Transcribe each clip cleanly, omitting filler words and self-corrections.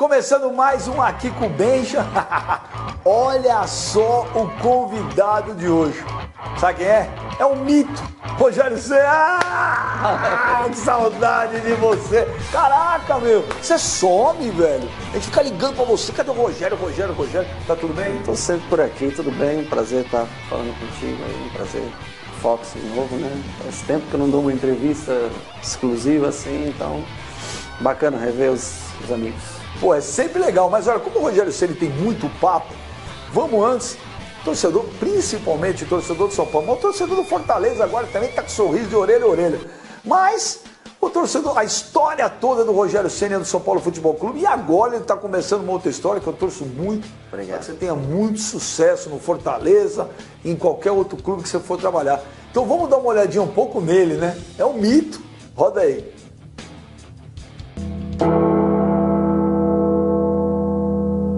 Começando mais um Aqui com o Benja. Olha só o convidado de hoje. Sabe quem é? É um mito. Rogério Ceni. Que saudade de você. Caraca, meu. Você some, velho. A gente fica ligando pra você. Cadê o Rogério? Tá tudo bem? Tô sempre por aqui, tudo bem. Um prazer estar falando contigo aí. Um prazer. Fox de novo, né? Faz tempo que eu não dou uma entrevista exclusiva assim, então bacana rever os amigos. Pô, é sempre legal, mas olha, como o Rogério Ceni tem muito papo, vamos antes, torcedor, principalmente o torcedor do São Paulo, mas o torcedor do Fortaleza agora também tá com sorriso de orelha a orelha, mas o torcedor, a história toda do Rogério Ceni é do São Paulo Futebol Clube, e agora ele tá começando uma outra história que eu torço muito. Obrigado. Que você tenha muito sucesso no Fortaleza, em qualquer outro clube que você for trabalhar. Então vamos dar uma olhadinha um pouco nele, né? É um mito. Roda aí.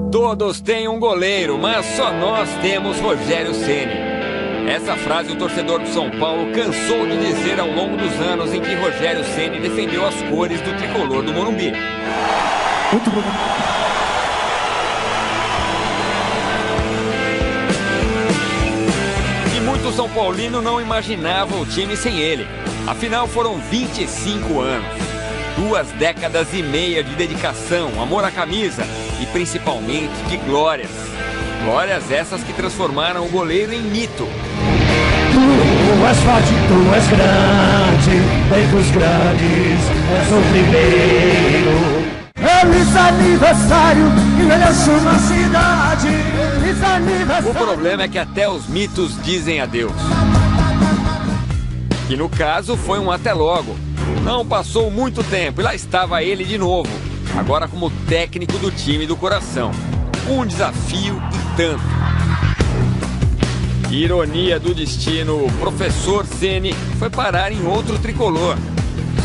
Todos têm um goleiro, mas só nós temos Rogério Ceni. Essa frase o torcedor do São Paulo cansou de dizer ao longo dos anos em que Rogério Ceni defendeu as cores do tricolor do Morumbi. Muito bom. E muito São Paulino não imaginava o time sem ele. Afinal, foram 25 anos. 2 décadas e meia de dedicação, amor à camisa e principalmente de glórias. Glórias essas que transformaram o goleiro em mito. Tu és forte, tu és grande, entre os grandes és o primeiro. Feliz aniversário, envelheço na cidade. Feliz aniversário. O problema é que até os mitos dizem adeus. Que no caso foi um até logo. Não passou muito tempo e lá estava ele de novo, agora como técnico do time do coração. Um desafio e tanto. Ironia do destino, o professor Ceni foi parar em outro tricolor.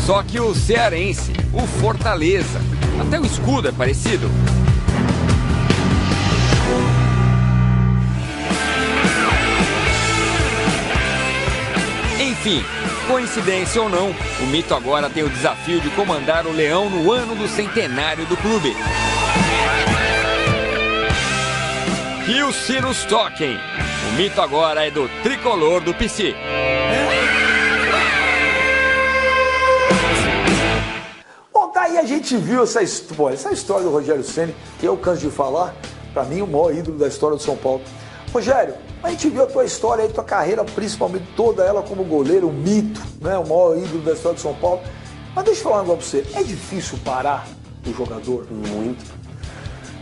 Só que o cearense, o Fortaleza. Até o escudo é parecido. Enfim, coincidência ou não, o mito agora tem o desafio de comandar o Leão no ano do centenário do clube. Que os sinos toquem. O mito agora é do tricolor do PC. Bom, daí a gente viu essa história do Rogério Ceni, que eu canso de falar, pra mim o maior ídolo da história do São Paulo. Rogério, a gente viu a tua história aí, tua carreira, principalmente toda ela como goleiro, um mito, né? O maior ídolo da história do São Paulo. Mas deixa eu falar um negócio pra você, é difícil parar o jogador? Muito.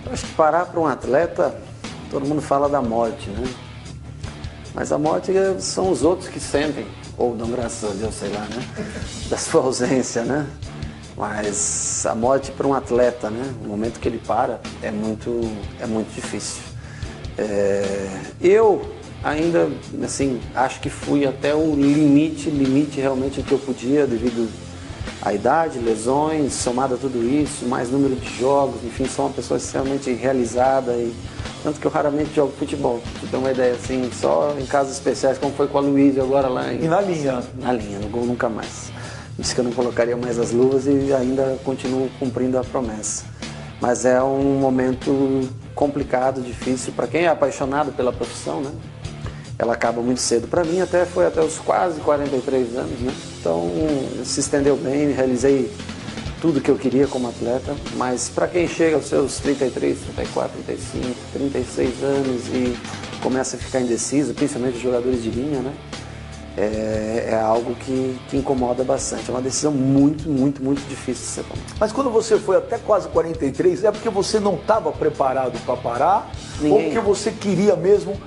Eu acho que parar para um atleta, todo mundo fala da morte, né? Mas a morte são os outros que sentem, ou dão graças a Deus, sei lá, né? Da sua ausência, né? Mas a morte para um atleta, né? O momento que ele para é muito difícil. Eu ainda, assim, acho que fui até o limite realmente que eu podia, devido à idade, lesões, somado a tudo isso, mais número de jogos, enfim, sou uma pessoa extremamente realizada, e tanto que eu raramente jogo futebol, pra ter uma ideia, assim, só em casos especiais, como foi com a Luísa agora lá em... E na linha? Na linha, no gol nunca mais. Disse que eu não colocaria mais as luvas e ainda continuo cumprindo a promessa. Mas é um momento complicado, difícil, para quem é apaixonado pela profissão, né? Ela acaba muito cedo. Para mim foi até os quase 43 anos, né? Então se estendeu bem, realizei tudo que eu queria como atleta, mas para quem chega aos seus 33, 34, 35, 36 anos e começa a ficar indeciso, principalmente os jogadores de linha, né? É algo que incomoda bastante. É uma decisão muito difícil de ser tomada. Mas quando você foi até quase 43, é porque você não estava preparado para parar? Ou porque você queria mesmo?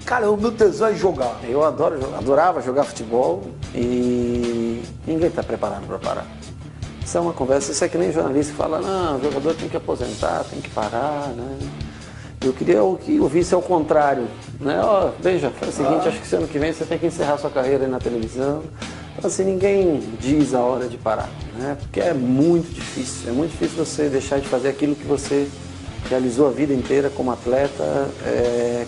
Cara, o meu tesão é jogar. Eu adorava jogar futebol e ninguém está preparado para parar. Isso é uma conversa, isso é que nem jornalista que fala, não, o jogador tem que aposentar, tem que parar, né? Eu queria que ouvisse ao contrário, né? Veja, faz o seguinte, acho que esse ano que vem você tem que encerrar sua carreira aí na televisão. Então, assim, ninguém diz a hora de parar, né? Porque é muito difícil você deixar de fazer aquilo que você realizou a vida inteira como atleta,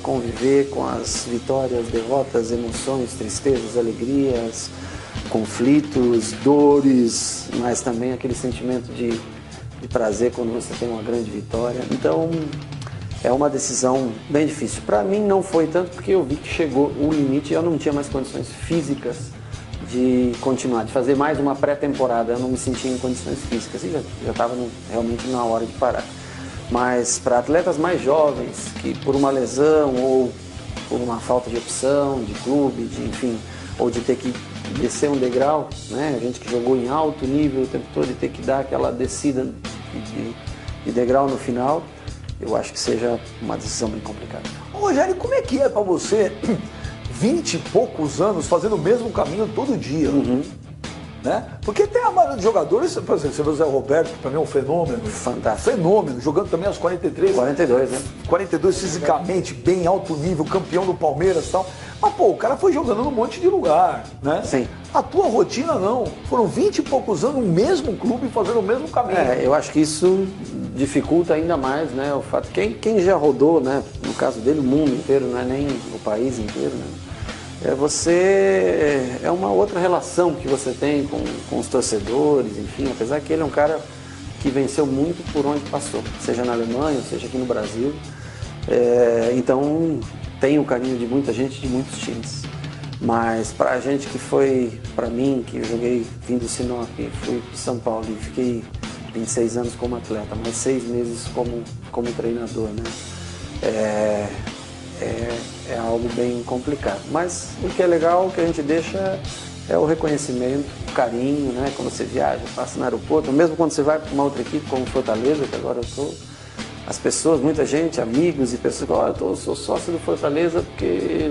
conviver com as vitórias, derrotas, emoções, tristezas, alegrias, conflitos, dores, mas também aquele sentimento de de prazer quando você tem uma grande vitória. Então, é uma decisão bem difícil. Para mim não foi tanto porque eu vi que chegou o limite e eu não tinha mais condições físicas de continuar, de fazer mais uma pré-temporada. Eu não me sentia em condições físicas e já estava realmente na hora de parar. Mas para atletas mais jovens, que por uma lesão ou por uma falta de opção, de clube, enfim, ou de ter que descer um degrau, né? A gente que jogou em alto nível o tempo todo e ter que dar aquela descida de degrau no final, eu acho que seja uma decisão bem complicada. Ô, Rogério, como é que é para você 20 e poucos anos fazendo o mesmo caminho todo dia? Né? Porque tem a maioria dos jogadores, por exemplo, você vê o Zé Roberto, que para mim é um fenômeno. Fantástico. Fenômeno, jogando também aos 43. 42, né? 42 fisicamente, bem alto nível, campeão do Palmeiras e tal. Mas, pô, o cara foi jogando num monte de lugar, né? Sim. A tua rotina não. Foram 20 e poucos anos no mesmo clube fazendo o mesmo caminho. Eu acho que isso dificulta ainda mais, né? O fato quem já rodou, né? No caso dele, o mundo inteiro, não é nem o país inteiro, né? É uma outra relação que você tem com os torcedores, enfim, apesar que ele é um cara que venceu muito por onde passou, seja na Alemanha, seja aqui no Brasil. Então tem o carinho de muita gente, de muitos times. Mas para a gente que foi, para mim, que eu joguei vindo do Sinop, fui para São Paulo e fiquei 26 anos como atleta, mais 6 meses como treinador, né? É algo bem complicado. Mas o que é legal, o que a gente deixa é o reconhecimento, o carinho, né? Quando você viaja, passa no aeroporto, mesmo quando você vai para uma outra equipe como Fortaleza, que agora eu estou, as pessoas, muita gente, amigos e pessoas que falam, eu sou sócio do Fortaleza porque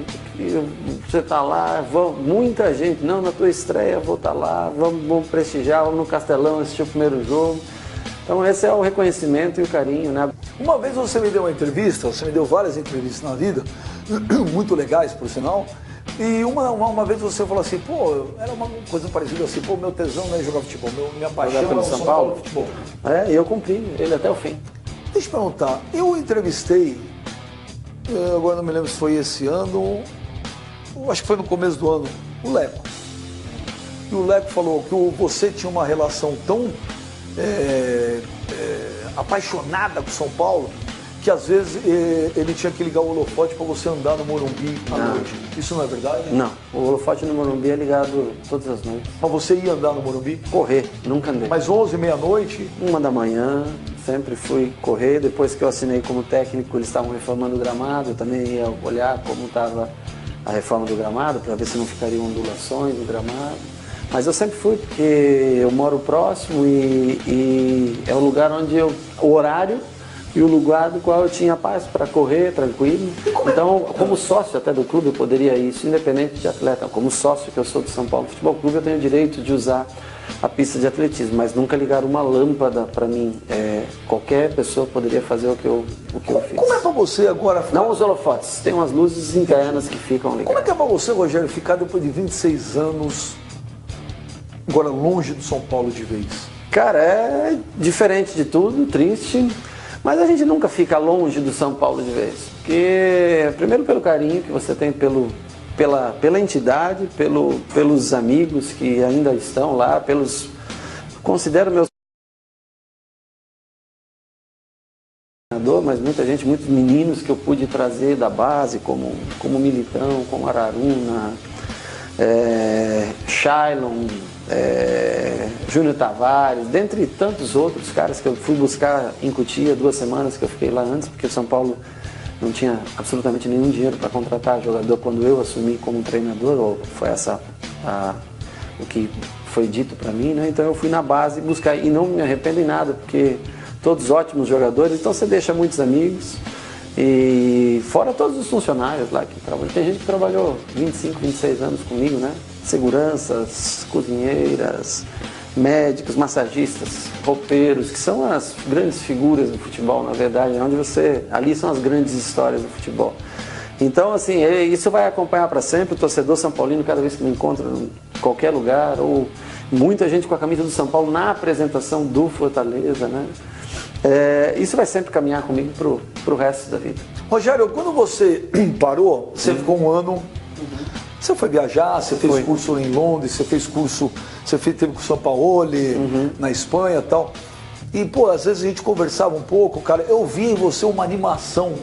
você está lá, muita gente, não, na tua estreia vou estar lá, vamos prestigiar, vamos no Castelão assistir o primeiro jogo. Então esse é o reconhecimento e o carinho, né? Uma vez você me deu uma entrevista, você me deu várias entrevistas na vida, muito legais por sinal, e uma vez você falou assim, pô, era uma coisa parecida assim, pô, meu tesão não é jogar futebol, minha paixão é o São Paulo futebol. E eu cumpri ele até o fim. Deixa eu perguntar, eu entrevistei, agora não me lembro se foi esse ano, acho que foi no começo do ano, o Leco. E o Leco falou que você tinha uma relação tão apaixonada com São Paulo, que às vezes ele tinha que ligar o holofote para você andar no Morumbi à noite. Isso não é verdade? Não, o holofote no Morumbi é ligado todas as noites. Mas você ia andar no Morumbi? Correr, nunca andei. Mas 11, meia-noite? 1 da manhã, sempre fui correr. Depois que eu assinei como técnico, eles estavam reformando o gramado, eu também ia olhar como estava a reforma do gramado, para ver se não ficariam ondulações no gramado. Mas eu sempre fui, porque eu moro próximo e é o lugar onde o horário e o lugar do qual eu tinha paz para correr tranquilo. Então, como sócio até do clube, eu poderia ir, isso independente de atleta. Como sócio que eu sou do São Paulo Futebol Clube, eu tenho o direito de usar a pista de atletismo, mas nunca ligar uma lâmpada para mim. Qualquer pessoa poderia fazer o que eu fiz. Como é para você agora? Não os holofotes, tem umas luzes internas que ficam ligadas. Como é que é para você, Rogério, ficar depois de 26 anos agora longe do São Paulo de vez? Cara, é diferente de tudo, triste, mas a gente nunca fica longe do São Paulo de vez. Porque, primeiro pelo carinho que você tem pela entidade, pelos amigos que ainda estão lá, considero meus treinador, mas muita gente, muitos meninos que eu pude trazer da base, como Militão, como Araruna, Shailon, Júnior Tavares, dentre tantos outros caras que eu fui buscar em Cotia 2 semanas que eu fiquei lá antes, porque o São Paulo não tinha absolutamente nenhum dinheiro para contratar jogador quando eu assumi como treinador, ou foi o que foi dito para mim, né? Então eu fui na base buscar e não me arrependo em nada, porque todos ótimos jogadores, então você deixa muitos amigos. E fora todos os funcionários lá que trabalham. Tem gente que trabalhou 25, 26 anos comigo, né? Seguranças, cozinheiras, médicos, massagistas, roupeiros, que são as grandes figuras do futebol, na verdade, ali são as grandes histórias do futebol. Então, assim, isso vai acompanhar para sempre o torcedor são paulino, cada vez que me encontra em qualquer lugar, ou muita gente com a camisa do São Paulo na apresentação do Fortaleza, né? Isso vai sempre caminhar comigo pro resto da vida. Rogério, quando você parou, você ficou um ano, você foi viajar, você fez curso em Londres, você fez curso, teve com o São Paulo, na Espanha e tal. E, pô, às vezes a gente conversava um pouco, cara, eu vi em você uma animação,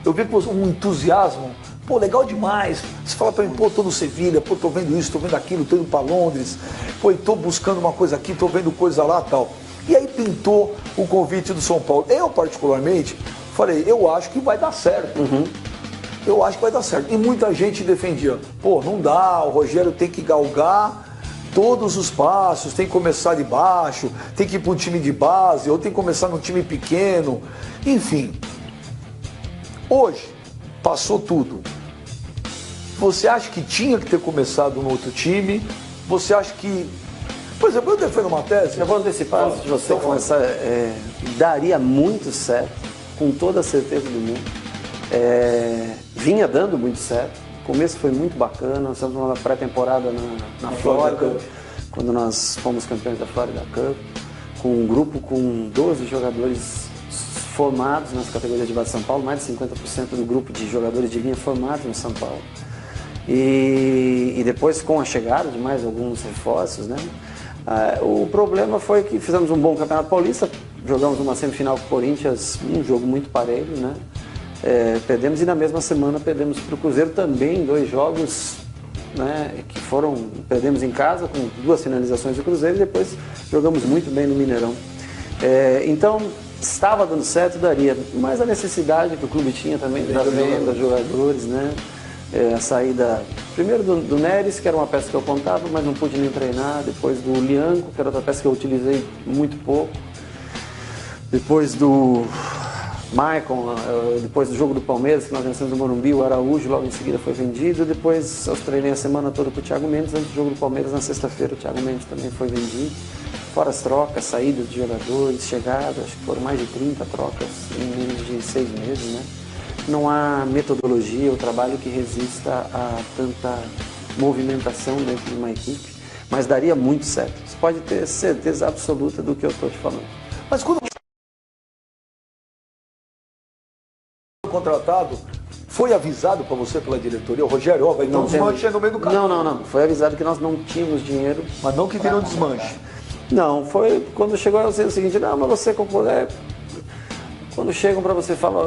eu vi um entusiasmo, pô, legal demais. Você fala pra mim, pô, tô no Sevilha, pô, tô vendo isso, tô vendo aquilo, tô indo pra Londres, pô, e tô buscando uma coisa aqui, tô vendo coisa lá e tal. E aí pintou o convite do São Paulo. Eu, particularmente, falei, eu acho que vai dar certo. Eu acho que vai dar certo. E muita gente defendia, pô, não dá, o Rogério tem que galgar todos os passos, tem que começar de baixo, tem que ir para um time de base, ou tem que começar num time pequeno, enfim. Hoje, passou tudo. Você acha que tinha que ter começado no outro time? Você acha que... Por exemplo, eu defendo uma tese... Eu vou antecipar, antes de você começar, daria muito certo, com toda a certeza do mundo. Vinha dando muito certo. O começo foi muito bacana, nós estamos numa pré-temporada na Flórida, quando nós fomos campeões da Florida Cup, com um grupo com 12 jogadores formados nas categorias de base de São Paulo, mais de 50% do grupo de jogadores de linha formados no São Paulo. E depois, com a chegada de mais alguns reforços, né? O problema foi que fizemos um bom Campeonato Paulista, jogamos uma semifinal com o Corinthians, um jogo muito parelho, né? Perdemos, e na mesma semana perdemos para o Cruzeiro também 2 jogos, né, que perdemos em casa com 2 finalizações do Cruzeiro e depois jogamos muito bem no Mineirão. Então estava dando certo, daria, mas a necessidade que o clube tinha também da venda de jogadores, né, a saída primeiro do Neres, que era uma peça que eu contava, mas não pude nem treinar, depois do Lianco, que era outra peça que eu utilizei muito pouco, depois do Maicon, depois do jogo do Palmeiras, que nós vencemos no Morumbi, o Araújo logo em seguida foi vendido, depois eu treinei a semana toda com o Thiago Mendes, antes do jogo do Palmeiras, na sexta-feira, o Thiago Mendes também foi vendido, fora as trocas, saídas de jogadores, chegadas, acho que foram mais de 30 trocas em menos de 6 meses, né? Não há metodologia ou trabalho que resista a tanta movimentação dentro de uma equipe, mas daria muito certo, você pode ter certeza absoluta do que eu estou te falando. Mas quando contratado, foi avisado para você pela diretoria, o Rogério, ó, vai ter um desmanche no meio do caminho. Não, foi avisado que nós não tínhamos dinheiro. Mas não que teria um desmanche. Não, foi quando chegou o seguinte, não, mas você quando chegam para você falam,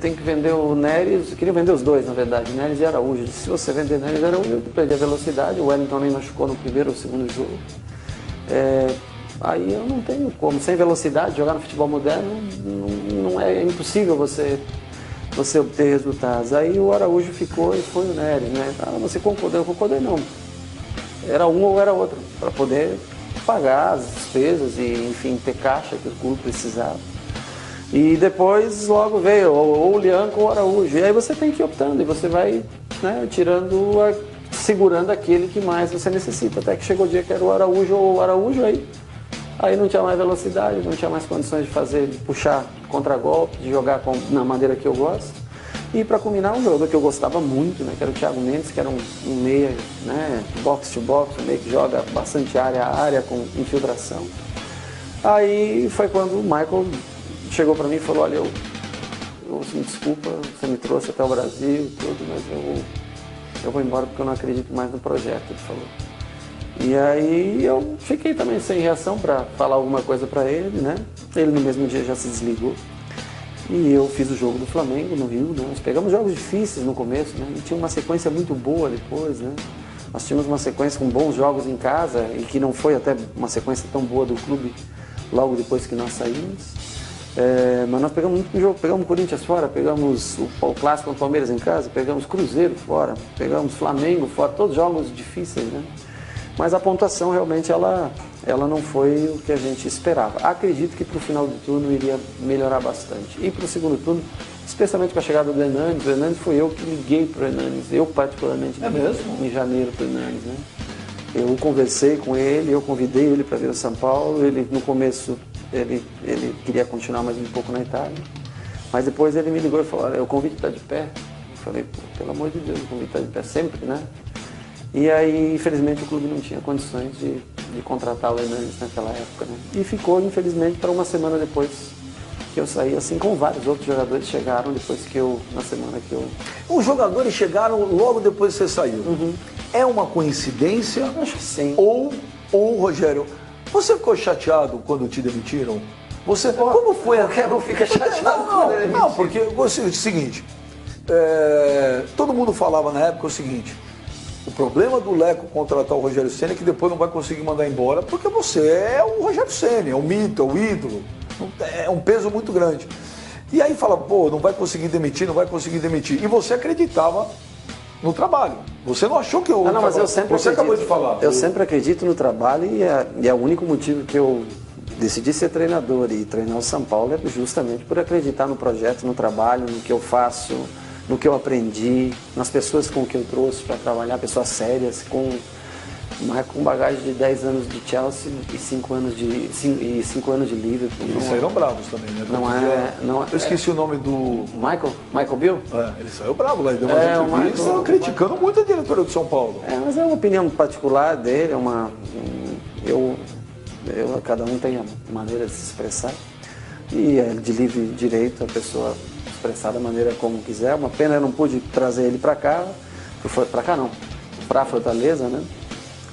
tem que vender o Neres, queriam vender os dois, na verdade, Neres e Araújo. Se você vender Neres e Araújo, eu perdi a velocidade, o Wellington nem machucou no primeiro ou segundo jogo. Aí eu não tenho como, sem velocidade, jogar no futebol moderno, não é impossível você obter resultados. Aí o Araújo ficou e foi o Neres, né? Você concordou? Eu concordei não. Era um ou era outro, para poder pagar as despesas e, enfim, ter caixa que o clube precisava. E depois logo veio ou o Lianco ou o Araújo. E aí você tem que ir optando e você vai, né, segurando aquele que mais você necessita. Até que chegou o dia que era o Araújo ou o Araújo, aí não tinha mais velocidade, não tinha mais condições de puxar contra-golpe, de jogar na maneira que eu gosto. E para culminar, um jogador que eu gostava muito, né, que era o Thiago Mendes, que era um meia, né, box to box, um meia que joga bastante área a área, com infiltração. Aí foi quando o Michael chegou para mim e falou, olha, me desculpa, você me trouxe até o Brasil, tudo, mas eu vou embora porque eu não acredito mais no projeto, ele falou. E aí eu fiquei também sem reação para falar alguma coisa para ele, né? Ele no mesmo dia já se desligou. E eu fiz o jogo do Flamengo no Rio, né? Nós pegamos jogos difíceis no começo, né? E tinha uma sequência muito boa depois, né? Nós tínhamos uma sequência com bons jogos em casa e que não foi até uma sequência tão boa do clube logo depois que nós saímos. Mas nós pegamos muito jogo, pegamos Corinthians fora, pegamos o Clássico contra o Palmeiras em casa, pegamos Cruzeiro fora, pegamos Flamengo fora, todos jogos difíceis, né? Mas a pontuação realmente ela não foi o que a gente esperava. Acredito que para o final do turno iria melhorar bastante. E para o segundo turno, especialmente com a chegada do Hernanes, o Hernanes foi eu que liguei para o Hernanes, eu particularmente em janeiro para o Hernanes, né? Eu conversei com ele, eu convidei ele para vir a São Paulo, ele no começo ele queria continuar mais um pouco na Itália, mas depois ele me ligou e falou, olha, o convite está de pé. Eu falei, pelo amor de Deus, o convite está de pé sempre, né? E aí, infelizmente, o clube não tinha condições de contratar o Hernanes naquela época, né? E ficou, infelizmente, para uma semana depois que eu saí, assim como vários outros jogadores chegaram na semana que eu... Os jogadores chegaram logo depois que você saiu. É uma coincidência? Acho que sim. Ou Rogério, Você ficou chateado quando te demitiram? Você, como foi? Qualquer um fica chateado quando é demitido. Não, porque é o seguinte, todo mundo falava na época o seguinte, o problema do Leco contratar o Rogério Ceni é que depois não vai conseguir mandar embora, porque você é o Rogério Ceni, é o mito, é o ídolo, é um peso muito grande. E aí fala, pô, não vai conseguir demitir, não vai conseguir demitir. E você acreditava no trabalho. Você não achou que eu... Não, mas eu sempre Você acredito. acabou de falar. Eu sempre acredito no trabalho e é o único motivo que eu decidi ser treinador e treinar o São Paulo é justamente por acreditar no projeto, no trabalho, no que eu faço, no que eu aprendi, nas pessoas com que eu trouxe para trabalhar, pessoas sérias, com bagagem de 10 anos de Chelsea e 5 anos de Liverpool. Eles saíram bravos também, né? Eu esqueci o nome do... Michael Bill? Ele saiu bravo lá, ele deu uma entrevista criticando muito a diretoria do São Paulo. Mas é uma opinião particular dele, cada um tem a maneira de se expressar e é de livre direito a pessoa expressar da maneira como quiser. Uma pena eu não pude trazer ele para cá, para Fortaleza, né?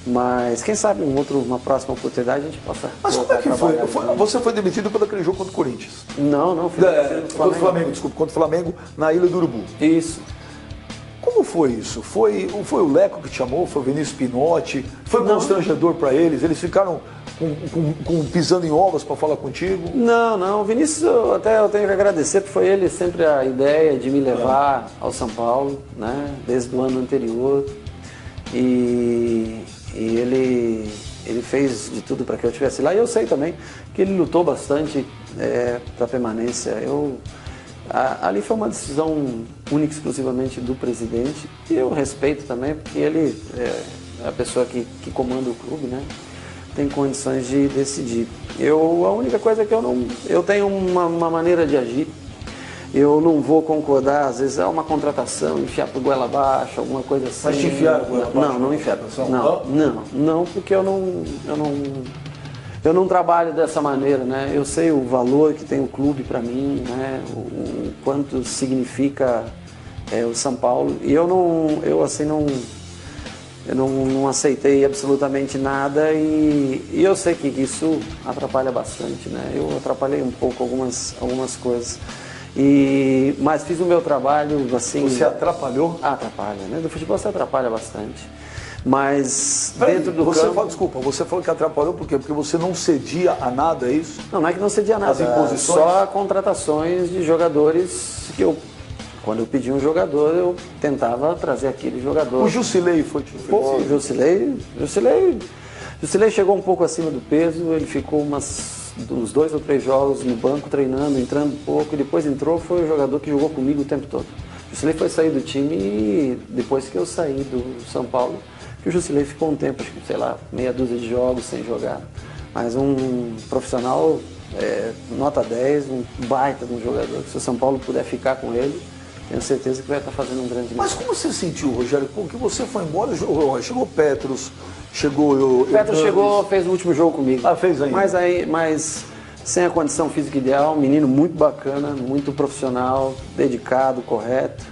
Mas quem sabe uma próxima oportunidade a gente possa. Mas como é que foi? Você foi demitido pelo aquele jogo contra o Corinthians? Não, fui demitido contra o Flamengo, desculpa, contra o Flamengo na Ilha do Urubu. Isso. Como foi isso? Foi o Leco que te chamou? Foi o Vinícius Pinotti? Foi constrangedor para eles? Eles ficaram pisando em ovos para falar contigo? Não. O Vinícius, eu tenho que agradecer, porque foi ele sempre a ideia de me levar ao São Paulo, né? Desde o ano anterior. E ele fez de tudo para que eu estivesse lá. E eu sei também que ele lutou bastante para a permanência. Ali foi uma decisão única e exclusivamente do presidente. E eu respeito também, porque ele é a pessoa que comanda o clube, né? Tem condições de decidir. A única coisa é que eu tenho uma maneira de agir. Eu não vou concordar, às vezes é uma contratação, enfiar pro goela abaixo, alguma coisa assim. Mas te enfiar goela abaixo? Não enfiar. Não, porque eu não trabalho dessa maneira, né? Eu sei o valor que tem o clube para mim, né? O quanto significa o São Paulo. E eu não aceitei absolutamente nada e eu sei que isso atrapalha bastante, né? Eu atrapalhei um pouco algumas coisas. Mas fiz o meu trabalho assim... Você atrapalhou? Atrapalha, né? Do futebol você atrapalha bastante. Mas dentro do campo... Desculpa, você falou que atrapalhou por quê? Porque você não cedia a nada, é isso? Não é que não cedia a nada. As imposições? Só contratações de jogadores que quando eu pedi um jogador, eu tentava trazer aquele jogador. O Jusilei foi difícil? O Jusilei chegou um pouco acima do peso, ele ficou uns 2 ou 3 jogos no banco treinando, entrando um pouco, e depois foi o jogador que jogou comigo o tempo todo. O Jusilei foi sair do time e depois que eu saí do São Paulo, que o Jusilei ficou um tempo, acho que, sei lá, meia dúzia de jogos sem jogar. Mas um profissional, nota 10, um baita de um jogador, que se o São Paulo puder ficar com ele, tenho certeza que vai estar fazendo um grande Mas como você sentiu, Rogério? Porque você foi embora, chegou Petros, chegou... Petros chegou, fez o último jogo comigo. Fez ainda. Mas sem a condição física ideal, um menino muito bacana, muito profissional, dedicado, correto.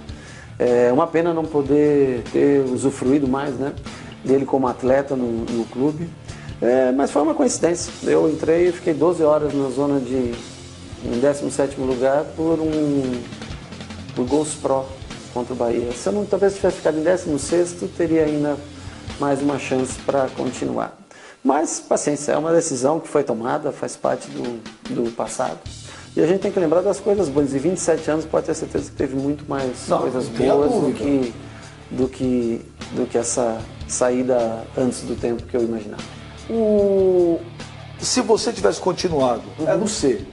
Uma pena não poder ter usufruído mais, né, dele como atleta no clube. Mas foi uma coincidência. Eu entrei e fiquei 12 horas na zona em 17º lugar por gols pró contra o Bahia. Se eu talvez tivesse ficado em 16º, teria ainda mais uma chance para continuar. Mas, paciência, é uma decisão que foi tomada, faz parte do passado. E a gente tem que lembrar das coisas boas. E 27 anos pode ter certeza que teve muito mais coisas boas do que essa saída antes do tempo que eu imaginava. Se você tivesse continuado no C,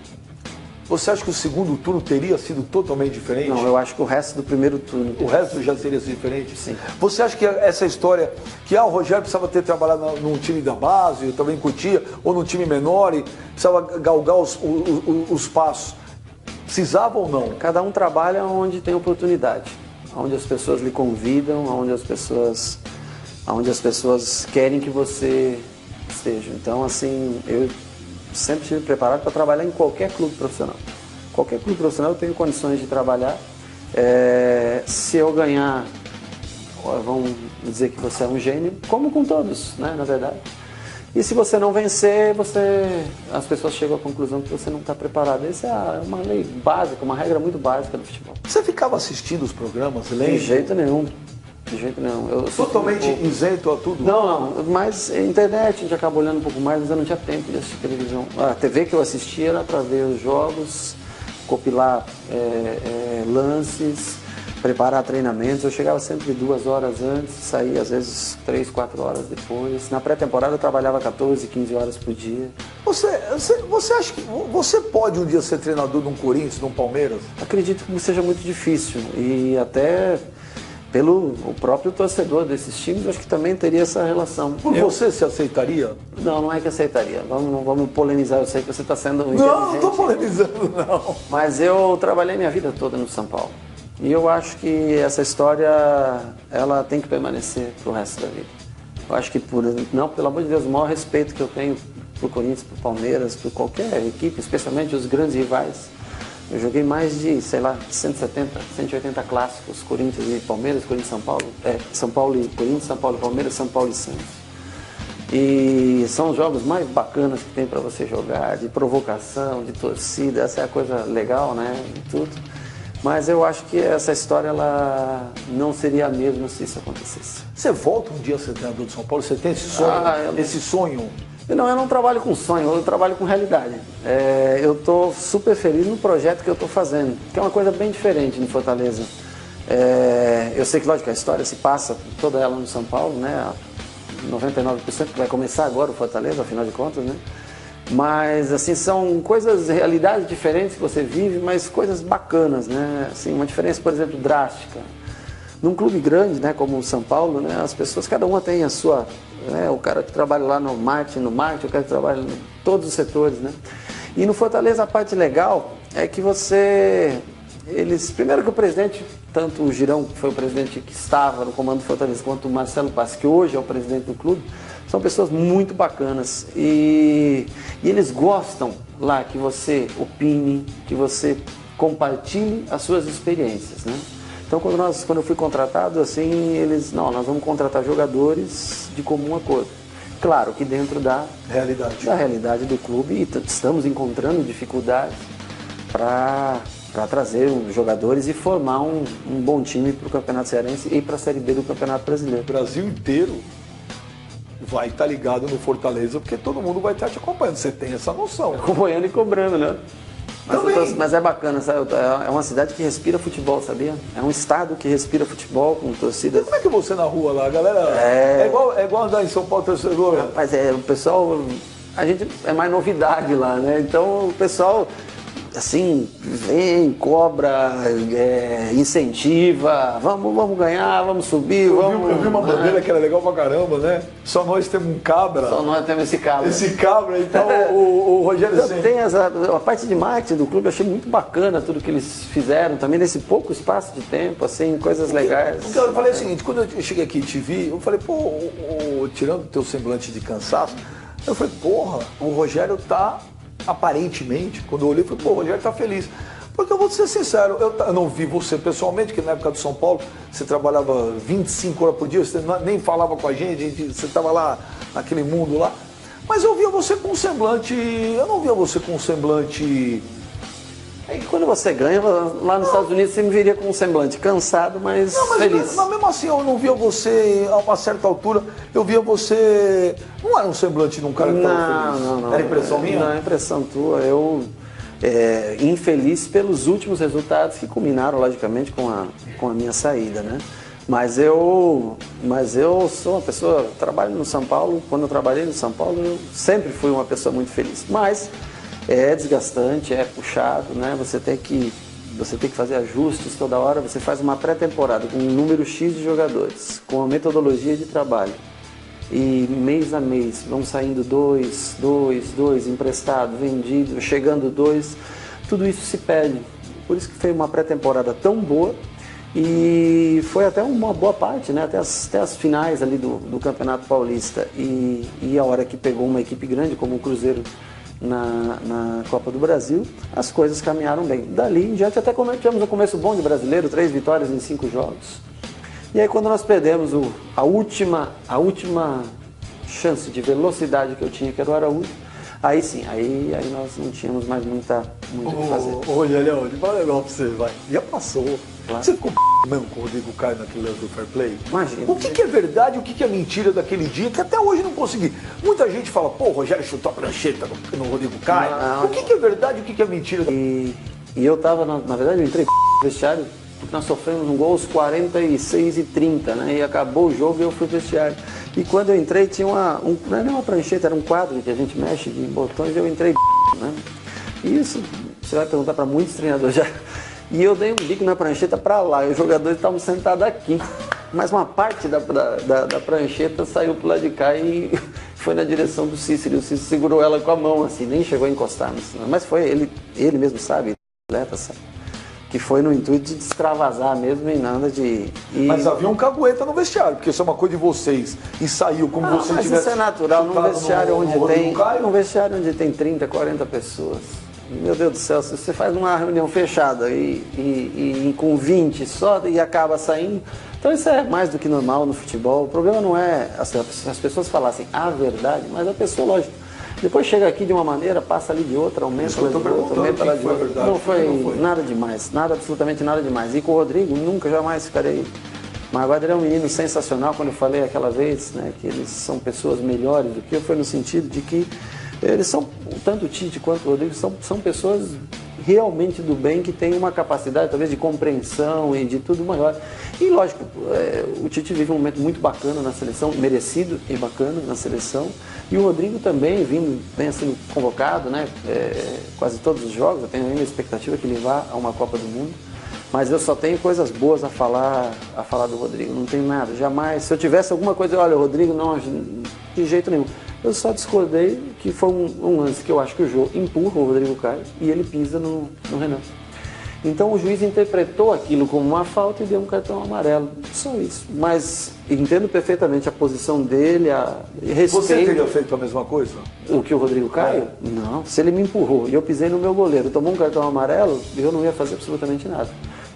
você acha que o segundo turno teria sido totalmente diferente? Não, eu acho que o resto do primeiro turno... O resto já seria diferente? Sim. Você acha que essa história, que o Rogério precisava ter trabalhado num time da base, também em Cotia, ou num time menor, e precisava galgar os passos, precisava ou não? Cada um trabalha onde tem oportunidade, onde as pessoas lhe convidam, onde as pessoas querem que você esteja. Então, assim, eu sempre estive preparado para trabalhar em qualquer clube profissional. Qualquer clube profissional eu tenho condições de trabalhar. Se eu ganhar, vão dizer que você é um gênio, como com todos, né, na verdade. E se você não vencer, as pessoas chegam à conclusão que você não está preparado. Essa é uma lei básica, uma regra muito básica do futebol. Você ficava assistindo os programas, lendo? De jeito nenhum. De jeito nenhum. Eu Totalmente isento a tudo? Não, mas internet a gente acaba olhando um pouco mais, mas eu não tinha tempo de assistir televisão. A TV que eu assistia era para ver os jogos, compilar lances, preparar treinamentos. Eu chegava sempre 2 horas antes, saía às vezes 3, 4 horas depois. Na pré-temporada eu trabalhava 14, 15 horas por dia. Você acha que você pode um dia ser treinador de um Corinthians, de um Palmeiras? Acredito que seja muito difícil e até pelo o próprio torcedor desses times, eu acho que também teria essa relação. Você se aceitaria? Não é que aceitaria. Vamos polemizar. Eu sei que você está sendo inteligente. Não estou polemizando, não. Mas eu trabalhei minha vida toda no São Paulo. E eu acho que essa história, ela tem que permanecer pro resto da vida. Eu acho que, pelo amor de Deus, o maior respeito que eu tenho pro Corinthians, pro Palmeiras, por qualquer equipe, especialmente os grandes rivais. Eu joguei mais de, 170, 180 clássicos, Corinthians e Palmeiras, Corinthians e São Paulo. São Paulo e Corinthians, São Paulo e Palmeiras, São Paulo e Santos. E são os jogos mais bacanas que tem para você jogar, de provocação, de torcida, essa é a coisa legal, né, de tudo. Mas eu acho que essa história ela não seria a mesma se isso acontecesse. Você volta um dia a ser treinador de São Paulo? Você tem esse sonho? Esse sonho? Não, eu não trabalho com sonho, eu trabalho com realidade. Eu estou super feliz no projeto que eu estou fazendo, que é uma coisa bem diferente no Fortaleza. Eu sei que, lógico, a história se passa toda ela no São Paulo, né? 99% que vai começar agora o Fortaleza, afinal de contas, né? Mas, assim, são coisas, realidades diferentes que você vive, mas coisas bacanas, né? Assim, uma diferença, por exemplo, drástica. Num clube grande, né, como o São Paulo, né, as pessoas, cada uma tem a sua... Né, o cara que trabalha lá no marketing, o cara que trabalha em todos os setores, né? E no Fortaleza a parte legal é que primeiro que o presidente, tanto o Girão, que foi o presidente que estava no comando do Fortaleza, quanto o Marcelo Paz, que hoje é o presidente do clube, são pessoas muito bacanas e eles gostam lá que você opine, que você compartilhe as suas experiências, né? Então quando eu fui contratado, assim, nós vamos contratar jogadores de comum acordo. Claro que dentro da realidade do clube, e estamos encontrando dificuldades para trazer os jogadores e formar um bom time para o Campeonato Cearense e para a Série B do Campeonato Brasileiro. O Brasil inteiro vai estar ligado no Fortaleza, porque todo mundo vai estar te acompanhando. Você tem essa noção. Acompanhando e cobrando, né? Mas é bacana, sabe? É uma cidade que respira futebol, sabia? É um estado que respira futebol com torcida. Como é que você na rua lá, galera? É igual andar em São Paulo, torcedor. Rapaz, o pessoal, a gente é mais novidade lá, né? Então o pessoal, assim, vem, cobra, incentiva, vamos ganhar, vamos subir, Eu vi uma bandeira que era legal pra caramba, né? Só nós temos um cabra. Só nós temos esse cabra. Esse cabra, então o Rogério Ceni. Tem a parte de marketing do clube, eu achei muito bacana tudo que eles fizeram, também nesse pouco espaço de tempo, assim, coisas legais. Porque eu falei o seguinte, quando eu cheguei aqui e te vi, eu falei, tirando o teu semblante de cansaço, eu falei, porra, o Rogério tá, aparentemente, quando eu olhei, eu falei, o Rogério tá feliz. Porque eu vou ser sincero, eu não vi você pessoalmente, que na época do São Paulo você trabalhava 25 horas por dia, você nem falava com a gente, você estava lá naquele mundo lá. Mas eu via você com um semblante, eu não via você com um semblante... É que quando você ganha, lá nos Estados Unidos você me viria com um semblante cansado, mas feliz. Mas mesmo assim, eu não via você, a uma certa altura, eu via você... Não era um semblante de um cara que estava feliz? Não. Era impressão minha? Não, é impressão tua. Infeliz pelos últimos resultados que culminaram, logicamente, com a minha saída, né? Mas eu sou uma pessoa, trabalho no São Paulo, quando eu trabalhei no São Paulo, eu sempre fui uma pessoa muito feliz. Mas é desgastante, é puxado, né? Você tem que fazer ajustes toda hora, você faz uma pré-temporada com um número X de jogadores, com uma metodologia de trabalho. E mês a mês vão saindo dois, emprestado, vendido, chegando 2, tudo isso se perde. Por isso que foi uma pré-temporada tão boa e foi até uma boa parte, né? até as finais ali do Campeonato Paulista. E a hora que pegou uma equipe grande como o Cruzeiro na Copa do Brasil, as coisas caminharam bem. Dali em diante até tivemos um começo bom de brasileiro, 3 vitórias em 5 jogos. E aí quando nós perdemos a última chance de velocidade que eu tinha, que era o Araújo, aí sim, aí nós não tínhamos mais muito o que fazer. Olha, Léo, vou falar um negócio pra você, vai. Já passou. Claro. Você ficou mesmo com o Rodrigo Caio naquele lance do Fair Play? Imagina. O que é verdade e o que é mentira daquele dia, que até hoje não consegui. Muita gente fala, pô, o Rogério chutou a prancheta no Rodrigo Caio. Não. O que é verdade e o que é mentira? E eu tava, na verdade, eu entrei no vestiário, porque nós sofremos um gol aos 46 e 30, né? E acabou o jogo e eu fui pro vestiário. E quando eu entrei, tinha não era uma prancheta, era um quadro que a gente mexe de botões, e eu entrei, né? E isso, você vai perguntar para muitos treinadores já. E eu dei um bico na prancheta para lá, e os jogadores estavam sentados aqui. Mas uma parte da prancheta saiu pro lado de cá e foi na direção do Cícero. E o Cícero segurou ela com a mão, assim, nem chegou a encostar. Mas foi, ele mesmo sabe, sabe, que foi no intuito de extravasar mesmo e nada de... Mas havia um cagueta no vestiário, porque isso é uma coisa de vocês. E saiu como você mas tivesse... isso é natural, num vestiário onde tem 30, 40 pessoas. Meu Deus do céu, se você faz uma reunião fechada e com 20 só e acaba saindo, então isso é mais do que normal no futebol. O problema não é as pessoas falassem a verdade, mas a pessoa, lógico, depois chega aqui de uma maneira, passa ali de outra, aumenta lá de outra, aumenta lá de outra. Não foi nada demais, absolutamente nada demais. E com o Rodrigo, nunca, jamais ficarei... Mas agora ele é um menino sensacional, quando eu falei aquela vez, né, que eles são pessoas melhores do que eu, foi no sentido de que eles são, tanto o Tite quanto o Rodrigo, são pessoas realmente do bem, que têm uma capacidade talvez de compreensão e de tudo maior. E lógico, o Tite vive um momento muito bacana na seleção, merecido e bacana na seleção, e o Rodrigo também vem sendo convocado, né, quase todos os jogos. Eu tenho ainda a expectativa que ele vá a uma Copa do Mundo, mas eu só tenho coisas boas a falar do Rodrigo, não tenho nada, jamais. Se eu tivesse alguma coisa, olha, o Rodrigo não, de jeito nenhum. Eu só discordei que foi um lance que eu acho que o Jô empurra o Rodrigo Caio e ele pisa no Renan. Então o juiz interpretou aquilo como uma falta e deu um cartão amarelo. Só isso. Mas entendo perfeitamente a posição dele, respeito. Você teria feito a mesma coisa? O que o Rodrigo Caio? Não. Se ele me empurrou e eu pisei no meu goleiro, tomou um cartão amarelo, eu não ia fazer absolutamente nada.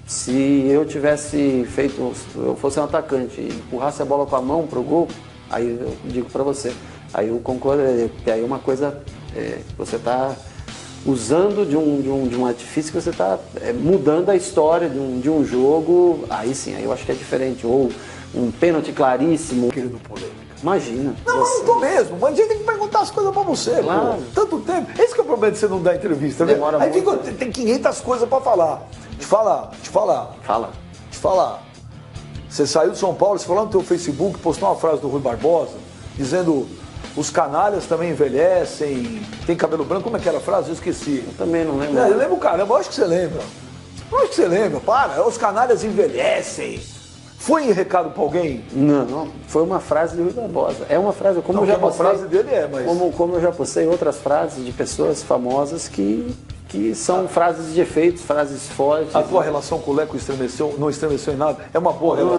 Se eu tivesse feito, eu fosse um atacante e empurrasse a bola com a mão pro gol, aí eu digo para você, aí eu concordo, que aí é uma coisa você está usando de um artifício, que você está mudando a história de um jogo, aí sim, aí eu acho que é diferente. Ou um pênalti claríssimo. Querendo polêmica. Imagina. Não, eu não tô mesmo. Mas a gente tem que perguntar as coisas pra você, claro. Pô. Tanto tempo. Esse que é o problema de você não dar entrevista, né? Demora aí muito. tem 500 coisas pra falar. Te falar. Fala. Você saiu de São Paulo, você falou no teu Facebook, postou uma frase do Rui Barbosa, dizendo: os canalhas também envelhecem, tem cabelo branco. Como é que era a frase? Eu esqueci. Eu também não lembro. Eu lembro, caramba, eu acho que você lembra. Para, os canalhas envelhecem. Foi em recado pra alguém? Não, foi uma frase do Rui Barbosa. É uma frase, como Não, eu já uma postei, frase dele mas... como eu já postei outras frases de pessoas famosas que são frases de efeitos, frases fortes. A tua relação com o Leco estremeceu, não estremeceu em nada? É uma boa relação.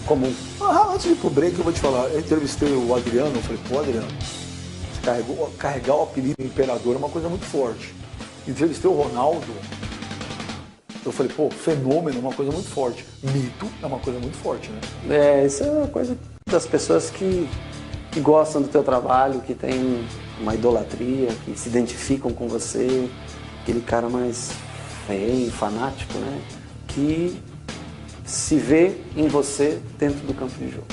Comum. Antes de ir pro break, eu vou te falar. Eu entrevistei o Adriano, eu falei, pô, Adriano, carregar o apelido Imperador é uma coisa muito forte. Entrevistei o Ronaldo, eu falei, pô, fenômeno é uma coisa muito forte. Mito é uma coisa muito forte, né? Isso é uma coisa das pessoas que gostam do teu trabalho, que tem uma idolatria, que se identificam com você, aquele cara mais fanático, né? Que se vê em você dentro do campo de jogo.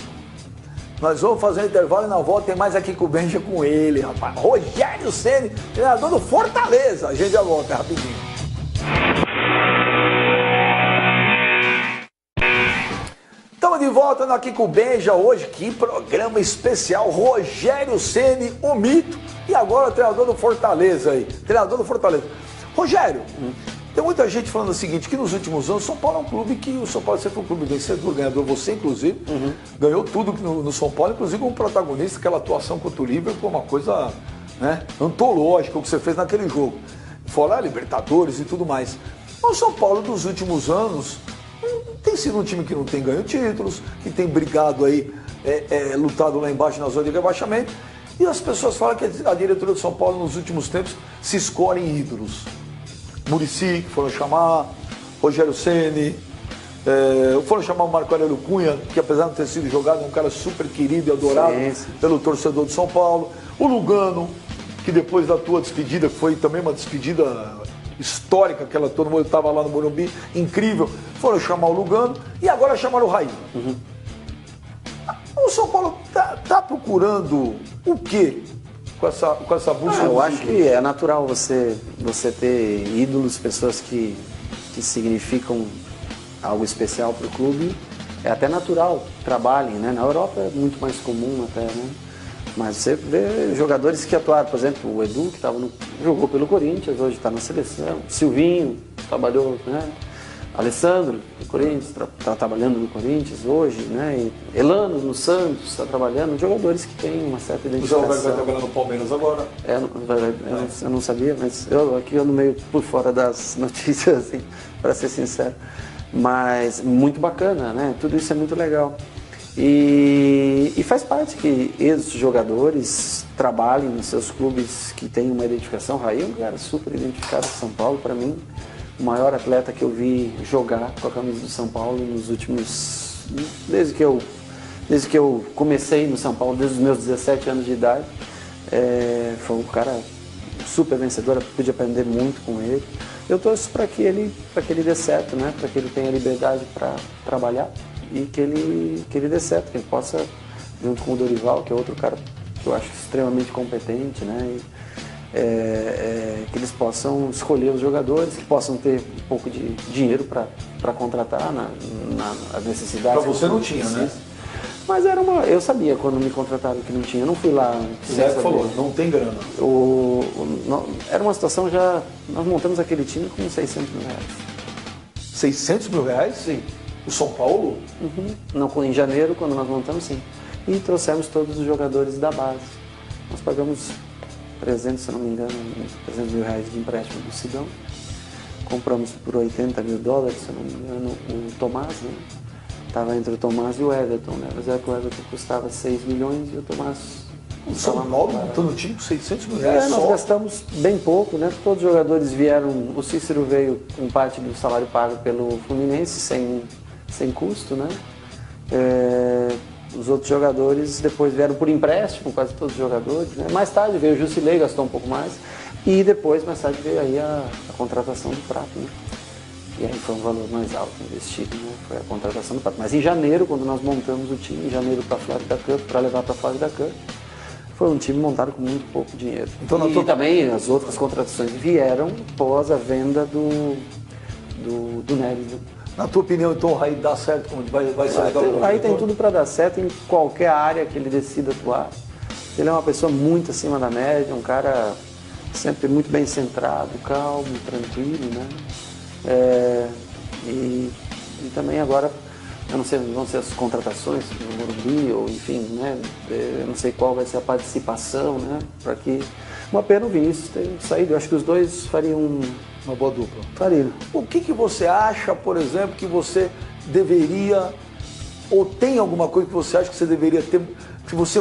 Nós vamos fazer um intervalo e na volta tem mais aqui com o Benja com ele, rapaz. Rogério Ceni, treinador do Fortaleza. A gente já volta rapidinho. Estamos de volta aqui com o Benja hoje. Que programa especial. Rogério Ceni, o mito. E agora o treinador do Fortaleza aí. Treinador do Fortaleza. Rogério, tem muita gente falando o seguinte, que nos últimos anos o São Paulo é um clube que o São Paulo sempre foi um clube vencedor, ganhador. Você, inclusive, ganhou tudo no São Paulo, inclusive como protagonista. Aquela atuação contra o Liverpool, uma coisa, né, antológica, o que você fez naquele jogo. Fora Libertadores e tudo mais. Mas o São Paulo dos últimos anos tem sido um time que não tem ganho títulos, que tem brigado aí, lutado lá embaixo na zona de rebaixamento. E as pessoas falam que a diretoria do São Paulo nos últimos tempos se escolhe em ídolos. Muricy, que foram chamar, Rogério Ceni, Foram chamar o Marco Aurélio Cunha, que apesar de não ter sido jogado, é um cara super querido e adorado pelo torcedor de São Paulo. O Lugano, que depois da tua despedida, que foi também uma despedida histórica, aquela todo mundo estava lá no Morumbi, incrível, foram chamar o Lugano e agora chamaram o Raí. O São Paulo tá procurando o quê com essa busca? Eu acho que é natural você ter ídolos, pessoas que significam algo especial para o clube. É até natural que trabalhem, né? Na Europa é muito mais comum até, né? Mas você vê jogadores que atuaram, por exemplo, o Edu, que jogou pelo Corinthians, hoje está na seleção. Silvinho, trabalhou, né? Alessandro, do Corinthians, está trabalhando no Corinthians hoje, né? E Elano, no Santos, está trabalhando. Jogadores que têm uma certa identificação. O Zé vai trabalhar no Palmeiras agora. Eu não sabia, mas eu aqui ando meio por fora das notícias, assim, para ser sincero. Mas muito bacana, né? Tudo isso é muito legal. E faz parte que esses jogadores trabalhem nos seus clubes que têm uma identificação. Raí é um cara super identificado em São Paulo, para mim, o maior atleta que eu vi jogar com a camisa do São Paulo nos últimos... Desde que eu comecei no São Paulo, desde os meus 17 anos de idade. Foi um cara super vencedor, pude aprender muito com ele. Eu torço para que ele dê certo, né? Para que ele tenha liberdade para trabalhar e que ele dê certo, que ele possa, junto com o Dorival, que é outro cara que eu acho extremamente competente, né? Que eles possam escolher os jogadores, que possam ter um pouco de dinheiro para contratar nas necessidades. Para você não tinha, né? Mas eu sabia quando me contrataram que não tinha, eu não fui lá. O Zé falou, não tem grana. Era uma situação já, nós montamos aquele time com 600 mil reais. 600 mil reais? Sim. O São Paulo? Não, em janeiro, quando nós montamos, sim. E trouxemos todos os jogadores da base. Nós pagamos 300, se não me engano, 300 mil reais de empréstimo do Sidão. Compramos por 80 mil dólares, se não me engano, o Tomás, né? Estava entre o Tomás e o Everton, né? Mas é que o Everton custava 6 milhões e o Tomás... O São Paulo montando o time com 600 mil reais nós gastamos bem pouco, né? Todos os jogadores vieram... O Cícero veio com parte do salário pago pelo Fluminense, sem custo, né? Os outros jogadores depois vieram por empréstimo, quase todos os jogadores, né? Mais tarde veio o Jusilei, gastou um pouco mais. E depois, mais tarde, veio aí a contratação do Prato, né? E aí foi um valor mais alto investido, né? Foi a contratação do Prato. Mas em janeiro, quando nós montamos o time, em janeiro para levar para a Florida Cup, foi um time montado com muito pouco dinheiro. Então, e também as outras contratações vieram após a venda do Neres. Na tua opinião, então, o Raí dá certo? Vai ser legal? O Raí tem tudo para dar certo em qualquer área que ele decida atuar. Ele é uma pessoa muito acima da média, um cara sempre muito bem centrado, calmo, tranquilo, né? E também agora, eu não sei, vão ser as contratações no Morumbi, ou enfim, né? Eu não sei qual vai ser a participação, né? Para que... Uma pena o Vinícius ter saído, eu acho que os dois fariam uma boa dupla. Fariam. O que você acha, por exemplo, que você deveria, ou tem alguma coisa que você acha que você deveria ter, que você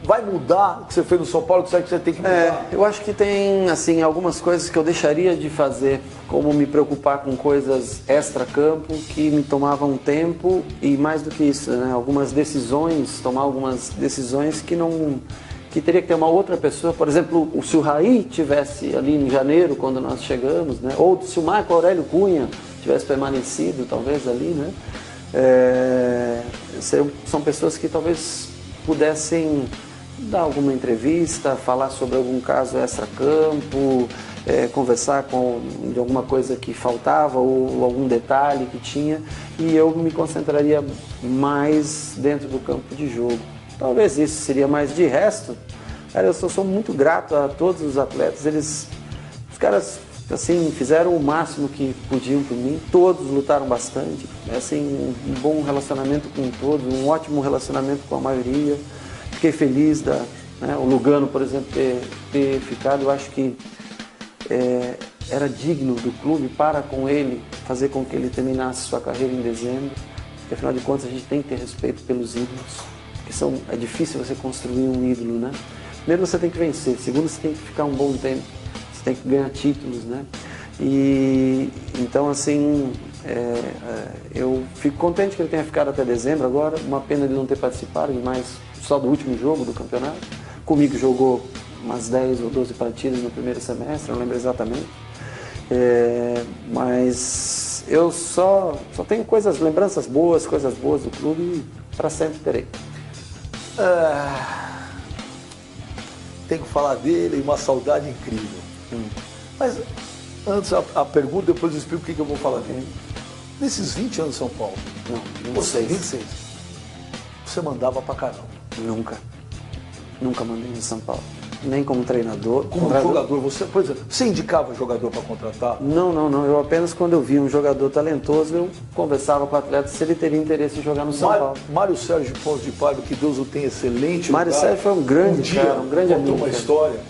vai mudar, que você fez no São Paulo, que você acha que você tem que mudar? Eu acho que tem, assim, algumas coisas que eu deixaria de fazer, como me preocupar com coisas extra-campo que me tomavam tempo e mais do que isso, né? Tomar algumas decisões que teria que ter uma outra pessoa. Por exemplo, se o Raí tivesse ali em janeiro, quando nós chegamos, né? Ou se o Marco Aurélio Cunha tivesse permanecido, talvez ali, né? São pessoas que talvez pudessem dar alguma entrevista, falar sobre algum caso extra-campo, conversar de alguma coisa que faltava ou algum detalhe que tinha, e eu me concentraria mais dentro do campo de jogo. Talvez isso seria mais. De resto, cara, eu sou muito grato a todos os atletas. Os caras, assim, fizeram o máximo que podiam por mim. Todos lutaram bastante. Assim, um bom relacionamento com todos, um ótimo relacionamento com a maioria. Fiquei feliz o Lugano, por exemplo, ter ficado. Eu acho que era digno do clube para com ele, fazer com que ele terminasse sua carreira em dezembro. Porque, afinal de contas, a gente tem que ter respeito pelos ídolos. Porque é difícil você construir um ídolo, né? Primeiro você tem que vencer, segundo você tem que ficar um bom tempo, você tem que ganhar títulos, né? E então, assim, Eu fico contente que ele tenha ficado até dezembro agora, uma pena ele não ter participado, mas só do último jogo do campeonato. Comigo jogou umas 10 ou 12 partidas no primeiro semestre, não lembro exatamente. Mas eu só tenho lembranças boas, coisas boas do clube e para sempre terei. Tem que falar dele e uma saudade incrível. Mas antes a pergunta, depois eu explico o que eu vou falar dele. Nesses 20 anos em São Paulo, Não, 26, você mandava pra caramba. Nunca mandei em São Paulo. Nem como treinador. Como jogador, por exemplo, você indicava jogador para contratar? Não. Eu apenas quando eu via um jogador talentoso, eu conversava com o atleta se ele teria interesse em jogar no São Paulo. Mário Sérgio Pontes de Paiva, que Deus o tenha, excelente. Mário Sérgio foi um grande cara, um grande amigo. Contou uma história,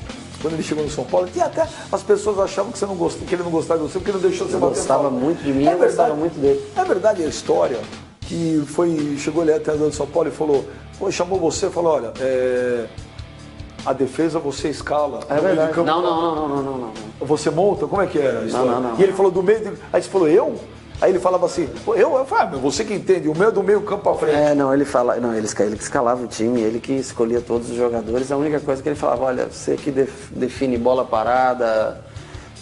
quando ele chegou no São Paulo, que até as pessoas achavam que, que ele não gostava de você, porque ele não deixou você bater. Ele gostava muito de mim, eu gostava muito dele. É verdade a história que chegou ele até treinador de São Paulo e falou, chamou você e falou, olha, a defesa você escala. É verdade. Não. Você monta? Como é que é a história? Não. E ele falou do meio, aí você falou, eu? Aí ele falava assim, eu falei, você que entende, o meu é do meio campo pra frente. Ele que escalava o time, ele que escolhia todos os jogadores. A única coisa que ele falava, olha, você que define bola parada,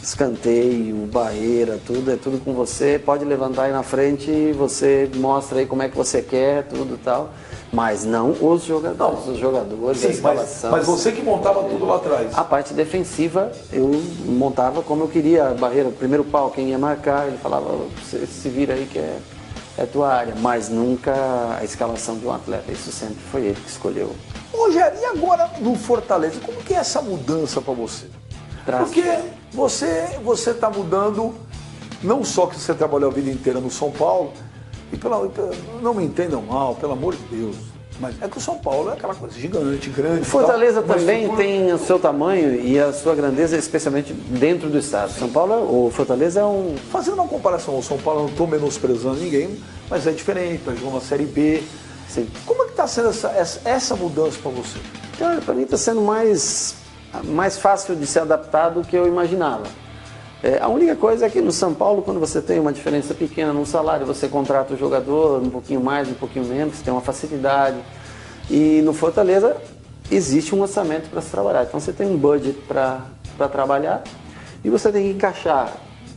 escanteio, barreira, é tudo com você, pode levantar aí na frente, você mostra aí como é que você quer, tudo e tal. Mas não os jogadores, sim, a escalação. Mas você que montava tudo lá atrás. A parte defensiva eu montava como eu queria, a barreira, o primeiro pau, quem ia marcar, ele falava, você se vira aí que é tua área. Mas nunca a escalação de um atleta, isso sempre foi ele que escolheu. Rogério, e agora no Fortaleza, como que é essa mudança para você? Porque você está mudando, não só que você trabalhou a vida inteira no São Paulo, não me entendam mal, pelo amor de Deus, mas é que o São Paulo é aquela coisa gigante, grande. O Fortaleza também tem o seu tamanho e a sua grandeza, especialmente dentro do estado. São Paulo, o Fortaleza é um... Fazendo uma comparação ao São Paulo, eu não estou menosprezando ninguém, mas é diferente, para jogar uma Série B. Sim. Como é que está sendo essa mudança para você? Cara, para mim está sendo mais fácil de se adaptar do que eu imaginava. A única coisa é que no São Paulo, quando você tem uma diferença pequena no salário, você contrata o jogador um pouquinho mais, um pouquinho menos, você tem uma facilidade. E no Fortaleza existe um orçamento para se trabalhar. Então você tem um budget para trabalhar e você tem que encaixar,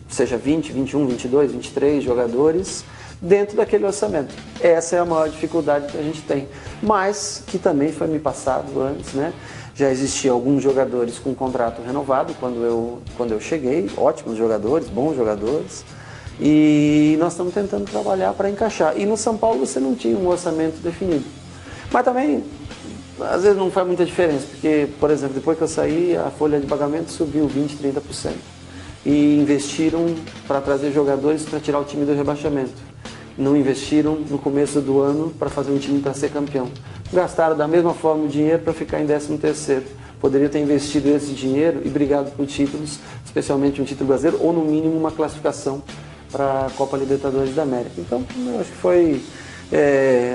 seja 20, 21, 22, 23 jogadores dentro daquele orçamento. Essa é a maior dificuldade que a gente tem, mas que também foi me passado antes, né? Já existiam alguns jogadores com contrato renovado quando eu cheguei, ótimos jogadores, bons jogadores, e nós estamos tentando trabalhar para encaixar. E no São Paulo você não tinha um orçamento definido. Mas também, às vezes não faz muita diferença, porque, por exemplo, depois que eu saí, a folha de pagamento subiu 20%, 30%. E investiram para trazer jogadores para tirar o time do rebaixamento. Não investiram no começo do ano para fazer um time para ser campeão. Gastaram da mesma forma o dinheiro para ficar em 13º. Poderia ter investido esse dinheiro e brigado por títulos, especialmente um título brasileiro, ou no mínimo uma classificação para a Copa Libertadores da América. Então, eu acho que foi...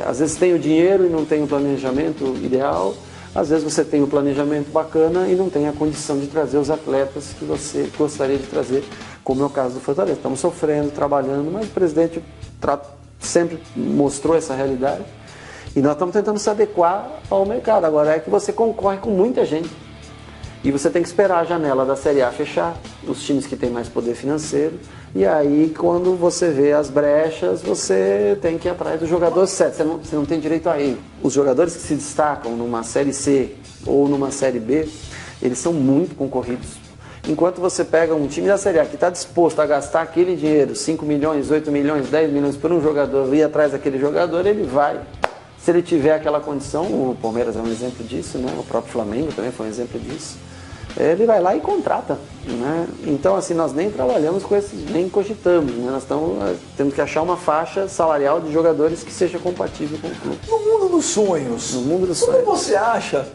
às vezes tem o dinheiro e não tem o planejamento ideal, às vezes você tem o planejamento bacana e não tem a condição de trazer os atletas que você gostaria de trazer, como é o caso do Fortaleza. Estamos sofrendo, trabalhando, mas o presidente sempre mostrou essa realidade e nós estamos tentando se adequar ao mercado. Agora é que você concorre com muita gente e você tem que esperar a janela da Série A fechar, os times que têm mais poder financeiro, e aí quando você vê as brechas, você tem que ir atrás do jogador certo, você não tem direito a erro. Os jogadores que se destacam numa Série C ou numa Série B, eles são muito concorridos. Enquanto você pega um time da Série A que está disposto a gastar aquele dinheiro, 5 milhões, 8 milhões, 10 milhões por um jogador, ir atrás daquele jogador, ele vai. Se ele tiver aquela condição, o Palmeiras é um exemplo disso, né? O próprio Flamengo também foi um exemplo disso. Ele vai lá e contrata, né? Então, assim, nós nem trabalhamos com esses, nem cogitamos, né? Nós temos que achar uma faixa salarial de jogadores que seja compatível com o clube. No mundo dos sonhos, como sonhos, você acha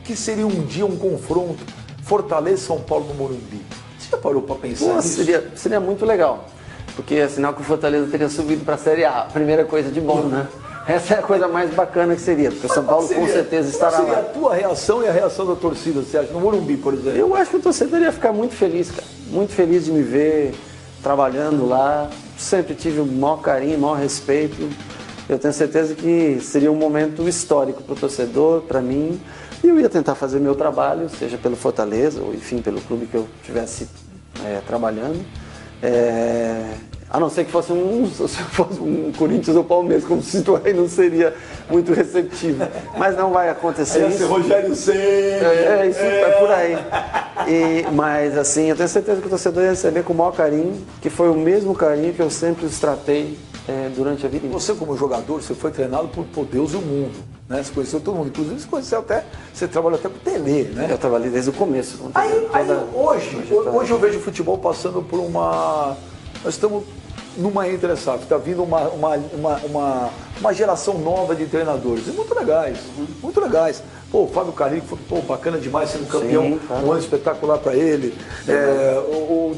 que seria um dia um confronto Fortaleza e São Paulo no Morumbi? Você já parou para pensar nisso? Seria muito legal, porque é sinal que o Fortaleza teria subido para a Série A, primeira coisa de bom, né? Essa é a coisa mais bacana que seria, porque o São Paulo com certeza estará lá. Qual seria a tua reação e a reação da torcida, você acha, no Morumbi, por exemplo? Eu acho que o torcedor ia ficar muito feliz, cara. Muito feliz de me ver trabalhando lá, sempre tive o maior carinho, o maior respeito. Eu tenho certeza que seria um momento histórico para o torcedor, para mim. E eu ia tentar fazer meu trabalho, seja pelo Fortaleza ou, enfim, pelo clube que eu estivesse trabalhando. A não ser que fosse um Corinthians ou Palmeiras, como citou aí, não seria muito receptivo. Mas não vai acontecer Ia isso. ser Rogério Ceni. Isso é por aí. Mas assim, eu tenho certeza que o torcedor ia receber com o maior carinho, que foi o mesmo carinho que eu sempre os tratei durante a vida inteira. Você, como jogador, você foi treinado por Deus e o mundo, né? Você conheceu todo mundo, inclusive você trabalhou até com o Pelé, né? Eu trabalhei desde o começo. Hoje eu vejo o futebol passando por uma... Nós estamos numa entre-safra, está vindo uma geração nova de treinadores, e muito legais, muito legais. Pô, o Fábio Carille foi bacana demais sendo campeão, Sim, claro. um ano espetacular para ele.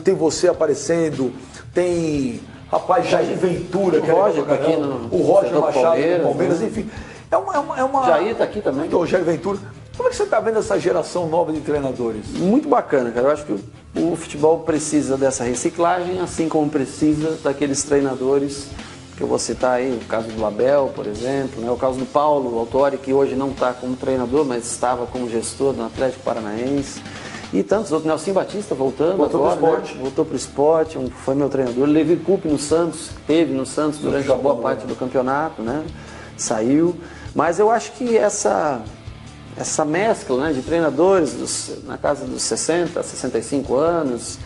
Tem você aparecendo, tem rapaz Jair Ventura, que o Roger é aqui no o Roger setor do Machado do Palmeiras, né? enfim. É uma... Jair está aqui também. Então, o Jair Ventura. Como é que você está vendo essa geração nova de treinadores? Muito bacana, cara. Eu acho que o futebol precisa dessa reciclagem, assim como precisa daqueles treinadores que eu vou citar aí, o caso do Abel, por exemplo, né? O caso do Paulo Autori, que hoje não está como treinador, mas estava como gestor do Atlético Paranaense. E tantos outros. Nelson Batista voltou agora, pro esporte. né? Voltou para o esporte, foi meu treinador. Levi Coupe no Santos, teve no Santos durante uma boa parte do campeonato, né? Saiu. Mas eu acho que essa mescla, né, de treinadores na casa dos 60, 65 anos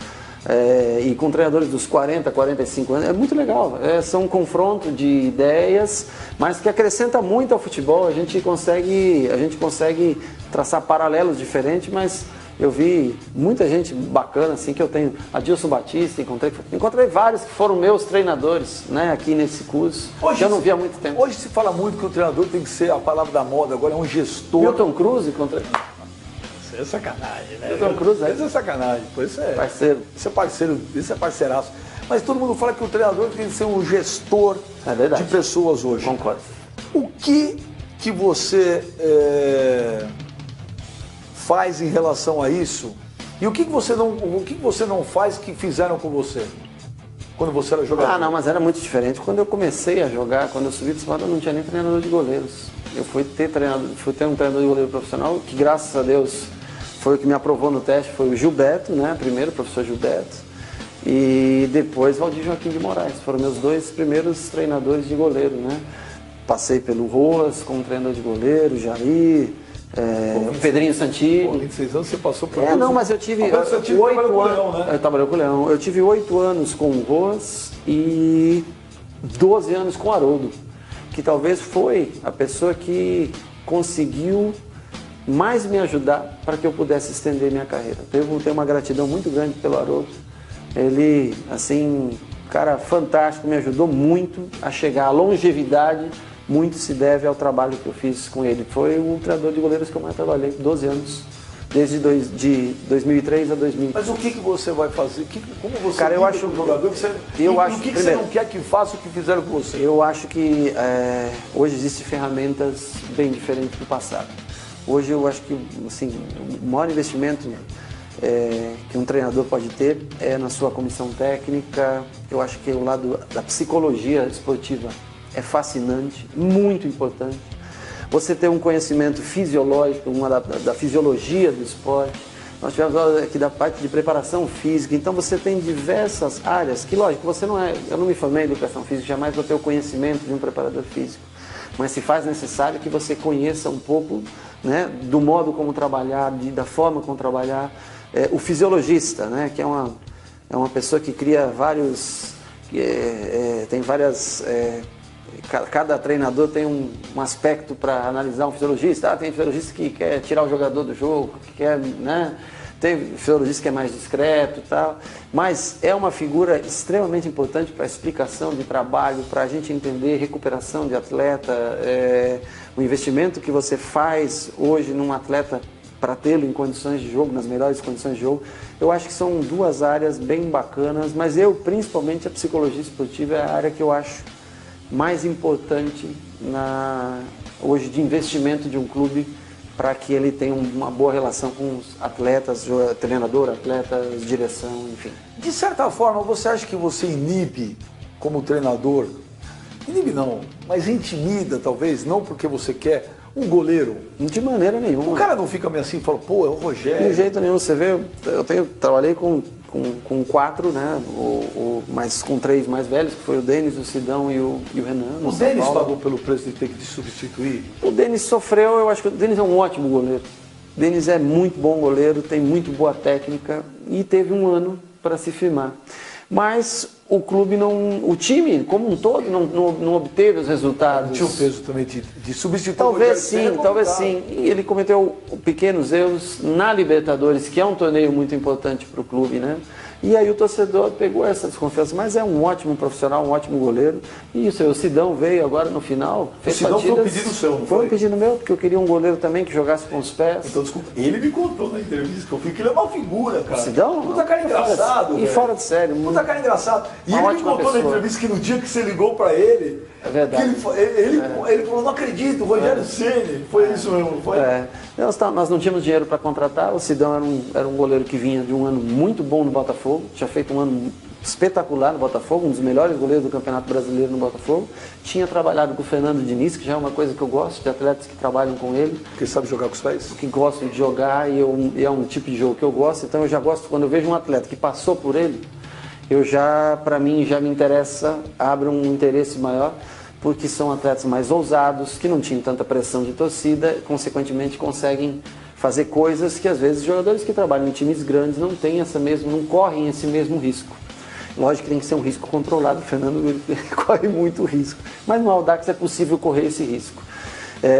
e com treinadores dos 40, 45 anos, é muito legal. São um confronto de ideias, mas que acrescenta muito ao futebol. A gente consegue traçar paralelos diferentes, mas eu vi muita gente bacana, assim, que eu tenho. Adilson Batista, encontrei vários que foram meus treinadores, né, aqui nesse curso, que eu não vi há muito tempo. Hoje se fala muito que o treinador tem que ser a palavra da moda, agora é um gestor. Milton Cruz, encontrei. Isso é sacanagem, né? Milton Cruz, Isso é sacanagem, pô, isso é parceiro. Isso é parceiraço. Mas todo mundo fala que o treinador tem que ser um gestor de pessoas hoje. Concordo. O que você faz em relação a isso? E o que você não faz que fizeram com você? Quando você era jogador? Não, mas era muito diferente. Quando eu comecei a jogar, quando eu subi de espada, eu não tinha nem treinador de goleiros. Eu fui ter um treinador de goleiro profissional, que graças a Deus foi o que me aprovou no teste, foi o Gilberto, né? Primeiro, o professor Gilberto. E depois Valdir Joaquim de Moraes. Foram meus dois primeiros treinadores de goleiro, né? Passei pelo Roas como treinador de goleiro, Jair, Pedrinho Santini. Com 26 anos você passou por não, mas eu tive 8 anos. Né? Eu trabalhei com o Leão. Eu tive 8 anos com o Roas e 12 anos com o Haroldo, que talvez foi a pessoa que conseguiu mais me ajudar para que eu pudesse estender minha carreira. Eu tenho uma gratidão muito grande pelo Haroldo. Ele, assim, cara fantástico, me ajudou muito a chegar à longevidade. Muito se deve ao trabalho que eu fiz com ele. Foi o treinador de goleiros que eu mais trabalhei, 12 anos, desde de 2003 a 2000. Mas o que você vai fazer? Como você cara, eu acho, jogador? O que você não quer que faça o que fizeram com você? Eu acho que hoje existem ferramentas bem diferentes do passado. Hoje eu acho que assim, o maior investimento que um treinador pode ter é na sua comissão técnica. Eu acho que o lado da psicologia esportiva é fascinante, muito importante. Você ter um conhecimento fisiológico, da fisiologia do esporte. Nós tivemos aula aqui da parte de preparação física, então você tem diversas áreas que, lógico, eu não me formei em educação física, jamais vou ter o conhecimento de um preparador físico, mas se faz necessário que você conheça um pouco, né, do modo como trabalhar, da forma como trabalhar. O fisiologista, né, que é uma pessoa que cria tem várias... Cada treinador tem um aspecto para analisar um fisiologista. Tem fisiologista que quer tirar o jogador do jogo, que quer, né? Tem fisiologista que é mais discreto e tal. Mas é uma figura extremamente importante para a explicação de trabalho, para a gente entender recuperação de atleta, o investimento que você faz hoje num atleta para tê-lo em condições de jogo, nas melhores condições de jogo. Eu acho que são duas áreas bem bacanas, mas principalmente a psicologia esportiva é a área que eu acho mais importante hoje de investimento de um clube para que ele tenha uma boa relação com os atletas, treinador, atletas, direção, enfim. De certa forma, você acha que você inibe como treinador, inibe não, mas intimida talvez, não porque você quer, um goleiro? De maneira nenhuma. O cara não fica meio assim e fala, pô, é o Rogério. De jeito nenhum, você vê, trabalhei com 4, né? Mas com 3 mais velhos, que foi o Denis, o Sidão e o Renan. O Denis pagou pelo preço de ter que te substituir? O Denis sofreu, eu acho que o Denis é um ótimo goleiro. O Denis é muito bom goleiro, tem muito boa técnica e teve um ano para se firmar. Mas o clube o time como um todo não obteve os resultados. Tinha o peso também de substituir talvez sim, talvez sim. E ele cometeu pequenos erros na Libertadores, que é um torneio muito importante para o clube, né? E aí o torcedor pegou essa desconfiança, mas é um ótimo profissional, um ótimo goleiro. E isso, o Sidão veio agora no final. O Sidão foi um pedido seu, não foi? Foi um pedido meu, porque eu queria um goleiro também que jogasse com os pés. Então, desculpa, ele me contou na entrevista que eu vi que ele é uma figura, cara. O Sidão? Puta cara engraçado. E fora de sério. Puta cara engraçado. E ele me contou na entrevista que no dia que você ligou pra ele, é verdade. Ele falou, não acredito, o Rogério Ceni. Foi isso mesmo, foi? Nós não tínhamos dinheiro para contratar, o Sidão era um goleiro que vinha de um ano muito bom no Botafogo, tinha feito um ano espetacular no Botafogo, um dos melhores goleiros do Campeonato Brasileiro no Botafogo, tinha trabalhado com o Fernando Diniz, que já é uma coisa que eu gosto, de atletas que trabalham com ele. Que sabe jogar com os pés? Que gostam de jogar e é um tipo de jogo que eu gosto, então eu já gosto, quando eu vejo um atleta que passou por ele, para mim já me interessa, abre um interesse maior, porque são atletas mais ousados, que não tinham tanta pressão de torcida, consequentemente conseguem fazer coisas que às vezes jogadores que trabalham em times grandes não têm não correm esse mesmo risco. Lógico que tem que ser um risco controlado, o Fernando corre muito risco, mas no Audax é possível correr esse risco.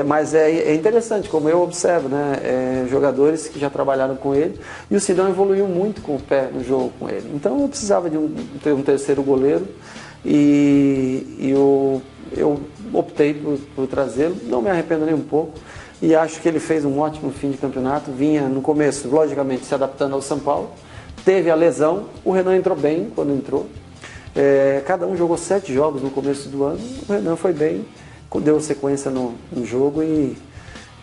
Mas é interessante, como eu observo, né? Jogadores que já trabalharam com ele, e o Sidão evoluiu muito com o pé no jogo com ele. Então eu precisava de ter um terceiro goleiro, e eu optei por trazê-lo, não me arrependo nem um pouco, e acho que ele fez um ótimo fim de campeonato, vinha no começo, logicamente, se adaptando ao São Paulo, teve a lesão, o Renan entrou bem quando entrou, cada um jogou 7 jogos no começo do ano, o Renan foi bem, deu sequência no jogo e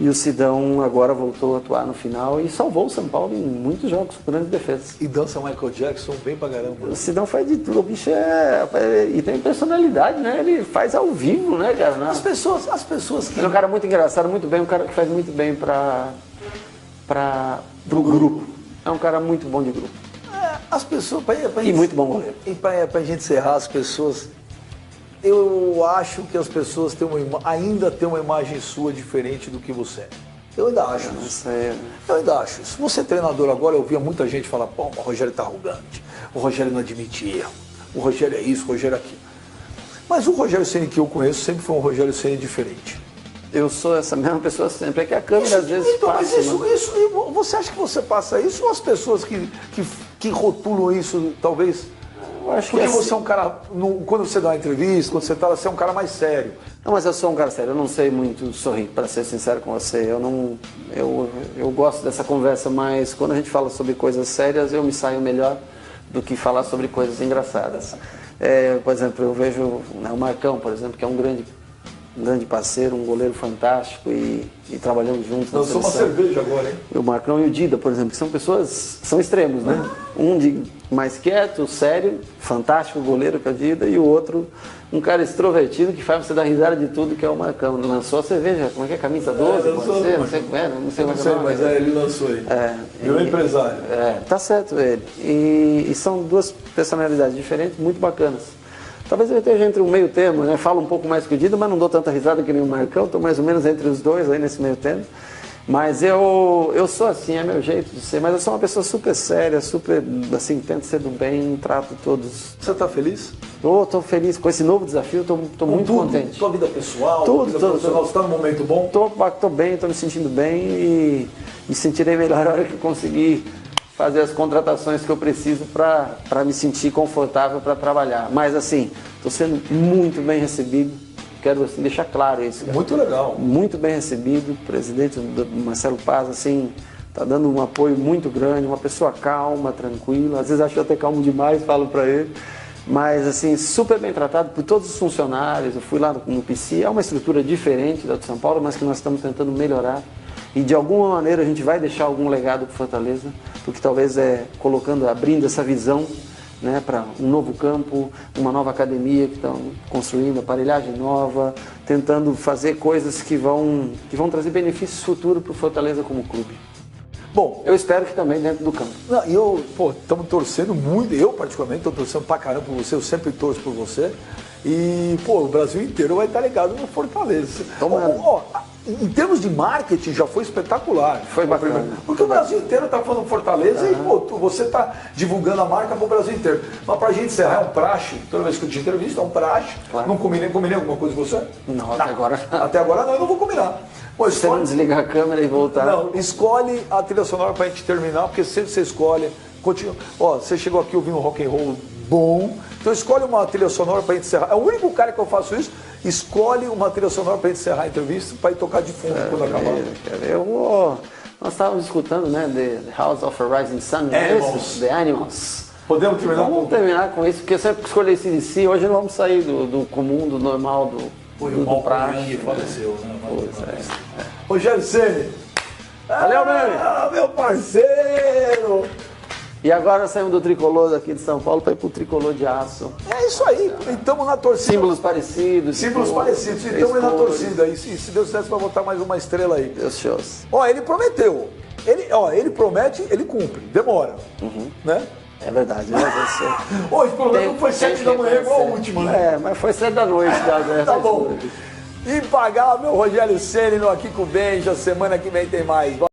o Sidão agora voltou a atuar no final e salvou o São Paulo em muitos jogos com grandes defesas. E dança Michael Jackson bem pra caramba. O Sidão faz de tudo, o bicho e tem personalidade, né? Ele faz ao vivo, né, cara? As pessoas que... Ele é um cara muito engraçado, muito bem, um cara que faz muito bem pro grupo. É um cara muito bom de grupo. As pessoas... muito bom goleiro. E pra gente encerrar, as pessoas... Eu acho que as pessoas ainda têm uma imagem sua diferente do que você é. Eu ainda acho isso. Eu ainda acho isso. Você é treinador agora, eu via muita gente falar, pô, o Rogério tá arrogante, o Rogério não admite erro, o Rogério é isso, o Rogério é aquilo. Mas o Rogério Ceni que eu conheço sempre foi um Rogério Ceni diferente. Eu sou essa mesma pessoa sempre, é que a câmera às vezes então, passa. Mas você acha que você passa isso ou as pessoas que rotulam isso, talvez... Porque você é um cara, quando você dá uma entrevista, quando você é um cara mais sério. Não, mas eu sou um cara sério, eu não sei muito sorrir, para ser sincero com você. Eu gosto dessa conversa, mas quando a gente fala sobre coisas sérias, eu me saio melhor do que falar sobre coisas engraçadas. Por exemplo, eu vejo o Marcão, por exemplo, que é um grande parceiro, um goleiro fantástico e trabalhamos juntos. Nós somos uma cerveja agora, hein? O Marcão e o Dida, por exemplo, que são pessoas, são extremos, né? Um mais quieto, sério, fantástico goleiro que é o Dida, e o outro, um cara extrovertido que faz você dar risada de tudo, que é o Marcão. Lançou a cerveja, como é que é? Camisa 12? Pode ser? Não sei como é, não sei mais. Não sei, mas ele lançou aí. Virou empresário. Tá certo ele. E são duas personalidades diferentes, muito bacanas. Talvez eu esteja entre um meio termo, né? Falo um pouco mais que o Dida, mas não dou tanta risada que nem o Marcão, estou mais ou menos entre os dois aí nesse meio termo. Mas eu sou assim, é meu jeito de ser, mas eu sou uma pessoa super séria, super, assim, tento ser do bem, trato todos. Você está feliz? Estou feliz com esse novo desafio, estou muito contente. Tua vida pessoal, você está num momento bom? Estou bem, estou me sentindo bem e me sentirei melhor na hora que eu conseguir fazer as contratações que eu preciso para me sentir confortável para trabalhar. Mas assim, estou sendo muito bem recebido. Quero assim, deixar claro isso. Cara. Muito legal. Muito bem recebido. O presidente Marcelo Paz, assim, está dando um apoio muito grande, uma pessoa calma, tranquila. Às vezes acho até calmo demais, falo para ele. Mas, assim, super bem tratado por todos os funcionários. Eu fui lá no PC, é uma estrutura diferente da de São Paulo, mas que nós estamos tentando melhorar. E de alguma maneira a gente vai deixar algum legado para Fortaleza, porque talvez abrindo essa visão né, para um novo campo, uma nova academia que estão construindo, aparelhagem nova, tentando fazer coisas que vão trazer benefícios futuros para o Fortaleza como clube. Bom, Eu espero que também dentro do campo. Estamos torcendo muito, eu particularmente estou torcendo pra caramba por você, eu sempre torço por você. E, o Brasil inteiro vai estar ligado no Fortaleza. Em termos de marketing, já foi espetacular. Foi bacana. Porque o Brasil inteiro está falando Fortaleza e, você está divulgando a marca para o Brasil inteiro. Mas para a gente encerrar, é um praxe. Toda vez que eu te entrevisto, é um praxe. Claro. Não combinei alguma coisa com você? Não, até agora. Até agora não, eu não vou combinar. Você não desligar a câmera e voltar. Não, escolhe a trilha sonora para a gente terminar, porque sempre você escolhe. Continua. Você chegou aqui ouvindo um rock and roll bom, então escolhe uma trilha sonora para a gente encerrar. É o único cara que eu faço isso. Escolhe uma trilha sonora para a gente encerrar a entrevista, para ir tocar de fundo quando acabar. Nós estávamos escutando, né, The House of a Rising Sun, The Animals. Podemos terminar Vamos terminar com isso, porque eu sempre escolhi esse DC. Hoje não vamos sair do comum, do normal, do praxe. Faleceu, né? Rogério Ceni. Valeu, meu parceiro! E agora saímos do tricolor daqui de São Paulo para ir pro tricolor de aço. É isso aí, estamos na torcida. Símbolos parecidos. Símbolos parecidos, estamos na torcida. E se Deus quiser, vai botar mais uma estrela aí. Deus shows. Ele prometeu. Ele promete, ele cumpre. Demora. Né? É verdade. Hoje, pelo menos, não foi 7 da manhã igual a última, né? Mas foi 7 da noite. Tá bom. Impagável, Rogério Ceni aqui com o Benja. Semana que vem tem mais.